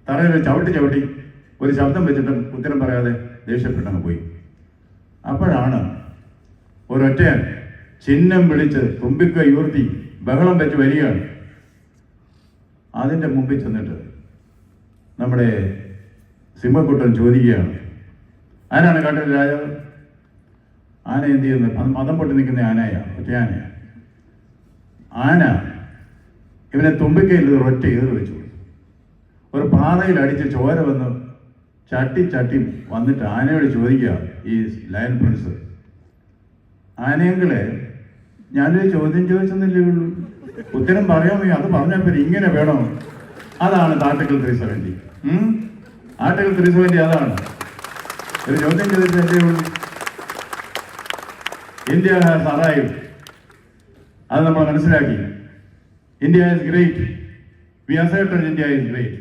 തറയിൽ ചവിട്ടി ഒരു ശബ്ദം വെച്ചിട്ടും ഉത്തരം പറയാതെ ദേഷ്യപ്പെട്ടങ്ങ് പോയി. അപ്പോഴാണ് ഒരൊറ്റയാൻ ചിഹ്നം വിളിച്ച് തുമ്പിക്കൈ ഉയർത്തി ബഹളം വെച്ച് വരികയാണ്. അതിൻ്റെ മുമ്പിൽ ചെന്നിട്ട് നമ്മുടെ സിംഹക്കുട്ടൻ ചോദിക്കുകയാണ്, ആരാണ് കാട്ടിലെ രാജാവ്? ആന എന്ത് ചെയ്യുന്നത്? മതം പൊട്ടി നിൽക്കുന്ന ഒറ്റയാനയാ. ആന ഇവനെ തുമ്പിക്കയിൽ ഒറ്റ ഏറ് വെച്ചു. ഒരു പാറയിൽ അടിച്ച് ചോര വന്ന് ചട്ടി വന്നിട്ട് ആനയോട് ചോദിക്കുക, ഈ ലയൺ പ്രിൻസ്, ആനയെങ്കിലെ ഞാനൊരു ചോദ്യം ചോദിച്ചെന്നില്ലേ ഉള്ളൂ, ഉത്തരം പറയാൻ വയ്യ, അത് പറഞ്ഞപ്പോൾ ഇങ്ങനെ വേണോ? അതാണ് ആർട്ടിക്കിൾ 370. ആർട്ടിക്കിൾ 370 അതാണ്. ഒരു ചോദ്യം ചോദിച്ചല്ലേ ഉള്ളൂ. India has arrived. അത് നമ്മൾ മനസ്സിലാക്കി. India is great. We asserted India is great.